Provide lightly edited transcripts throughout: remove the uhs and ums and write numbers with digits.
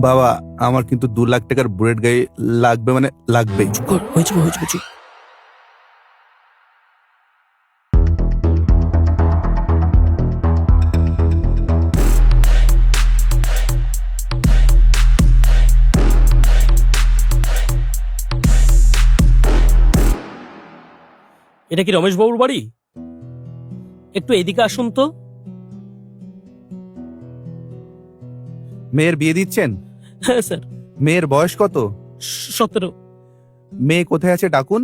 বাবা, আমার কিন্তু 2 লাখ টাকার বুলেট গাড়ি লাগবে, মানে লাগবেই। হয়েছে। এটা কি রমেশ বাবুর বাড়ি? একটু এদিকে আসুন তো। মেয়ের বিয়ে দিচ্ছেন? হ্যাঁ স্যার। মেয়ের বয়স কত? 17। মেয়ে কোথায় আছে ডাকুন।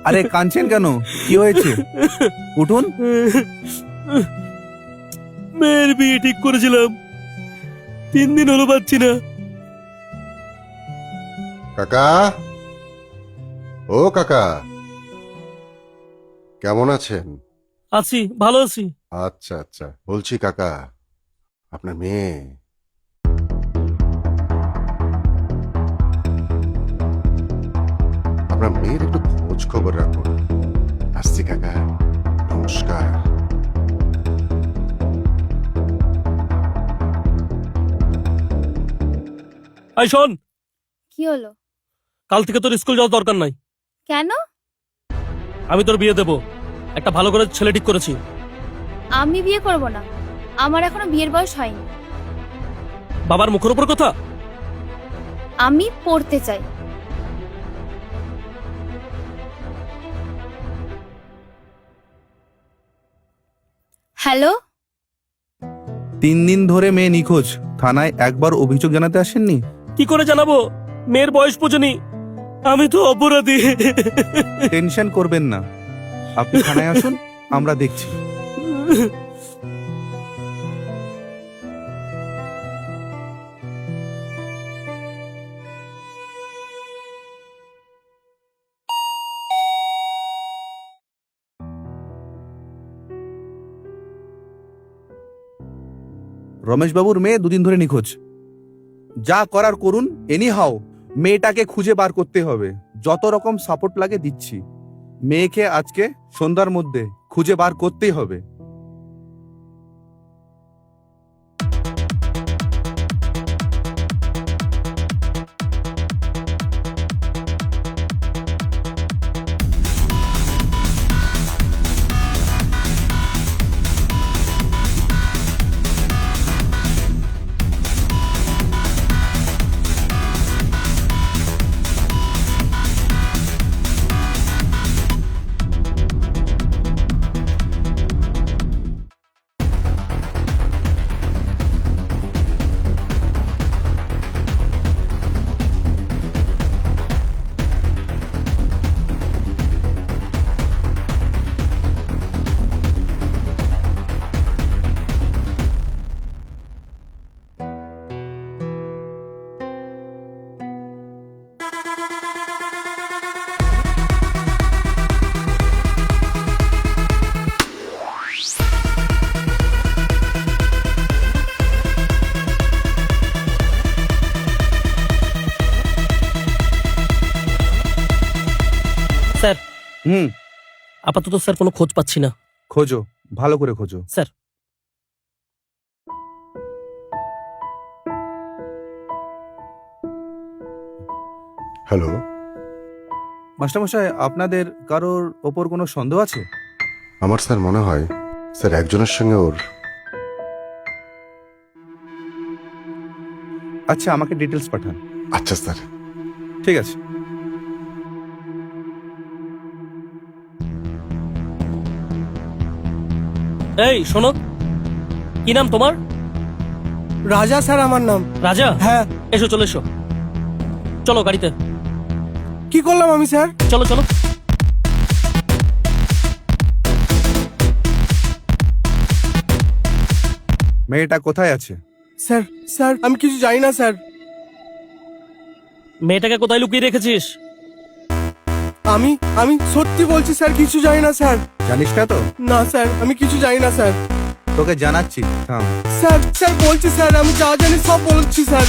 আরে কাঁদছেন কেন? কি হয়েছে? উঠুন। মেয়ের বিয়ে ঠিক করেছিলাম, 3 দিন হলো পাচ্ছি না। কাকা, ও কাকা, কেমন আছেন? আছি, ভালো আছি। আচ্ছা আচ্ছা, বলছি কাকা, আপনার মেয়ে আপনার মেয়ের একটু খোঁজ খবর রাখুন। আসছি কাকা, নমস্কার। আই শোন, কি হলো? কাল থেকে তোর স্কুল যাওয়ার দরকার নাই। কেন? আমি তোর বিয়ে দেবো, একটা ভালো করে ছেলে ঠিক করেছি। আমি বিয়ে করব না, আমার এখনো বিয়ের বয়স হয়নি। বাবার মুখের উপর কথা। আমি পড়তে চাই। হ্যালো, 3 দিন ধরে মেয়ে নিখোঁজ, থানায় একবার অভিযোগ জানাতে আসেননি? কি করে জানাবো? মেয়ের বয়স পৌঁছনি, আমি তো অপরাধী। টেনশন করবেন না, আপনি থানায় আসুন, আমরা দেখছি। রমেশবাবুর মেয়ে 2 দিন ধরে নিখোঁজ। যা করার করুন, এনি হাও মেয়েটাকে খুঁজে বার করতে হবে। যত রকম সাপোর্ট লাগে দিচ্ছি। মেয়েকে আজকে সন্ধ্যার মধ্যে খুঁজে বার করতেই হবে। স্যার, হুম, আপাতত স্যার কোনো খোঁজ পাচ্ছি না। খোঁজো, ভালো করে খোঁজো। স্যার, হ্যালো, মাস্টারমশাই, আপনাদের কারোর ওপর কোনো সন্দেহ আছে? আমার স্যার মনে হয় স্যার একজনের সঙ্গে ওর। আচ্ছা, আমাকে ডিটেলস পাঠান। আচ্ছা স্যার। ঠিক আছে। এই শোনো, কি নাম তোমার? রাজা স্যার আমার নাম। রাজা? হ্যাঁ। এসো, চলে এসো, চলো গাড়িতে। কি করলাম আমি স্যার? চলো চলো। মেয়েটা কোথায় আছে? স্যার স্যার আমি কিছু জানি না স্যার। মেয়েটাকে কোথায় লুকিয়ে রেখেছিস? আমি আমি সত্যি বলছি স্যার, কিছু জানি না স্যার। জানিস না তো? না স্যার, আমি কিছু জানি না স্যার। তোকে জানাচ্ছি, থাম। স্যার স্যার বলছি স্যার, আমি যা জানি সব বলছি স্যার।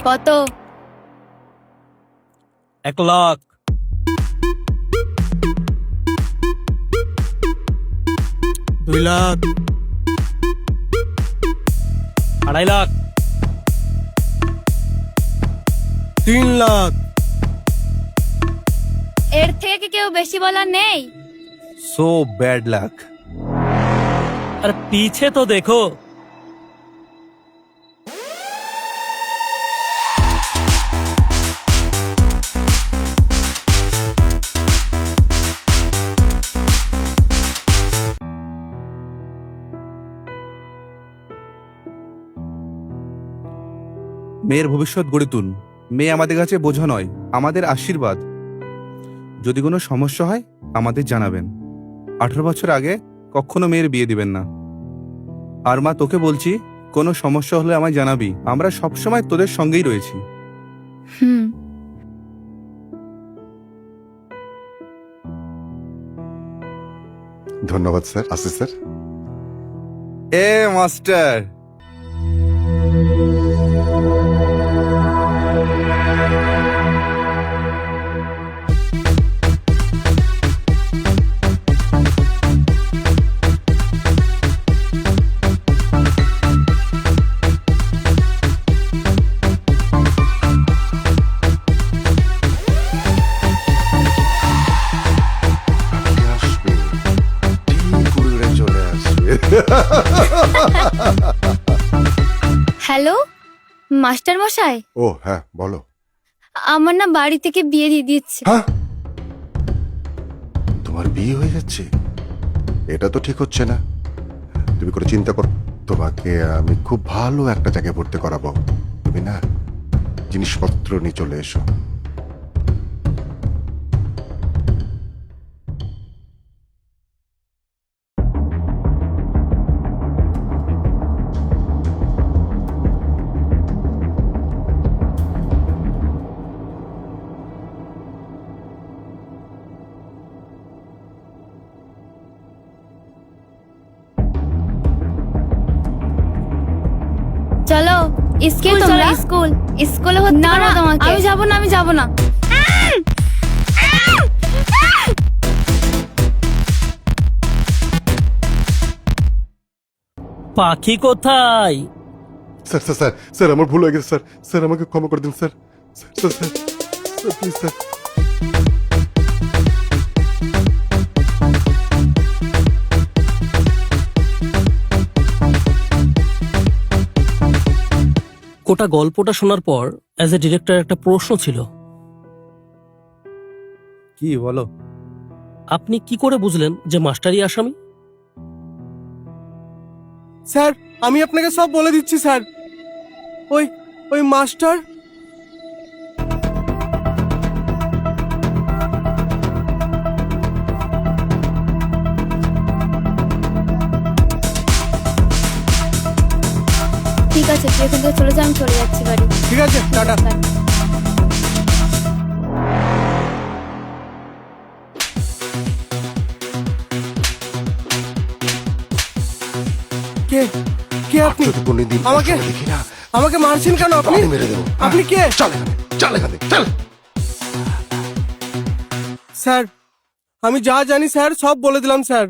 কত? 1 লাখ। 2 লাখ। 2.5 লাখ। 3 লাখ। এর থেকে কি কেউ বেশি বলার নেই? So bad luck. আর পিছে তো দেখো। মেয়ের ভবিষ্যৎ গড়ে তুল। মেয়ে আমাদের কাছে বোঝা নয়, আমাদের আশীর্বাদ। যদি কোনো সমস্যা হয় আমাদের জানাবেন। 18 বছর আগে কখনো মেয়ের বিয়ে দিবেন না। আর মা, তোকে বলছি, কোনো সমস্যা হলে আমায় জানাবি। আমরা সবসময় তোদের সঙ্গেই রয়েছি। হুম। ধন্যবাদ স্যার, আসি স্যার। এ মাস্টার, কি আসবে? ঠিক উড়ে চলে আসবে। হ্যালো মাস্টার মশাই, ও হ্যাঁ, বলো। আমার না বাড়ি থেকে বিয়ে দিয়ে দিচ্ছে। হ্যাঁ, তোমার বিয়ে হয়ে যাচ্ছে? এটা তো ঠিক হচ্ছে না। তুমি কোনো চিন্তা করো, তোমাকে আমি খুব ভালো একটা জায়গায় ভর্তি করাবো। তুমি না জিনিসপত্র নিয়ে চলে এসো। চলো স্কুল, চলো স্কুল। স্কুলে ভর্তি করবো তোমাকে। আমি যাব না, আমি যাব না। পাখি কোথায়? স্যার স্যার স্যার স্যার, আমার ভুল হয়ে গেছে স্যার। স্যার আমাকে ক্ষমা করে দিন sir. Sir sir sir please sir. গোটা গল্পটা শোনার পর অ্যাজ এ ডিরেক্টর একটা প্রশ্ন ছিল। কি বলো? আপনি কি করে বুঝলেন যে মাস্টারই আসামি? স্যার আমি আপনাকে সব বলে দিচ্ছি স্যার। ওই ওই মাস্টার ঠিক আছে, তুই এখান থেকে চলে যা, আমি চলে যাচ্ছি বাড়ি। ঠিক আছে, টাটা। কে কে আপনি? যদি কোনোদিন আমাকে দেখি না, আমাকে মারছেন কেন আপনি? আমি মেরে দেবো। আপনি কে? চল এখানে, চল এখান থেকে, চল। স্যার আমি যা জানি স্যার সব বলে দিলাম স্যার।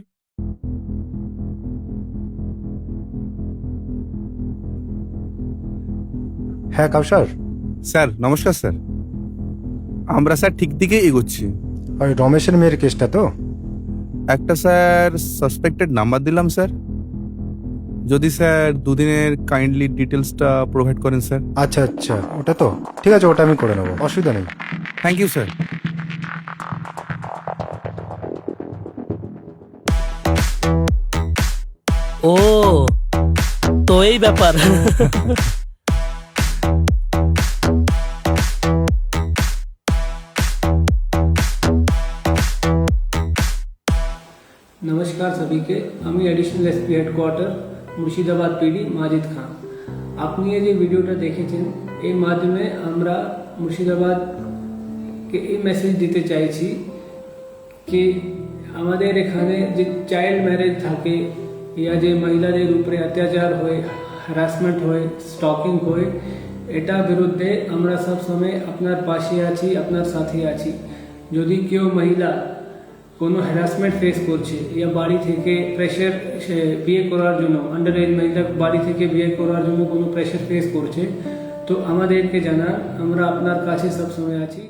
হ্যাঁ কাউসার, স্যার নমস্কার স্যার। আমরা স্যার ঠিক দিকেই এগোচ্ছি। ওই রমেশের মেয়ের কেসটা তো? একটা স্যার সাসপেক্টেড নাম্বার দিলাম স্যার, যদি স্যার দুদিনের কাইন্ডলি ডিটেলসটা প্রোভাইড করেন স্যার। আচ্ছা আচ্ছা, ওটা তো ঠিক আছে, ওটা আমি করে নেবো, অসুবিধা নেই। Thank you sir. ও, তো এই ব্যাপার। নমস্কার সবাইকে, আমি additional SP headquarter Murshidabad PD Majid Khan. আপনি এই যে ভিডিওটা দেখেছেন, এই মাধ্যমে আমরা মুর্শিদাবাদকে এই মেসেজ দিতে চাইছি কি আমাদের এখানে যে চাইল্ড ম্যারেজ থাকে ইয়া যে মহিলাদের উপরে অত্যাচার হয়, হ্যারাসমেন্ট হয়, স্টকিং হয়, এটা বিরুদ্ধে আমরা সব সময় আপনার পাশে আছি, আপনার সাথে আছি। যদি কেউ মহিলা কোনো হ্যারাসমেন্ট ফেস করছে ইয়া বাড়ি থেকে প্রেশার বিয়ে করার জন্য, আন্ডার এজ মহিলা বাড়ি থেকে বিয়ে করার জন্য কোনো প্রেশার ফেস করছে, তো আমাদেরকে জানান, আমরা আপনার কাছে সবসময় আছি।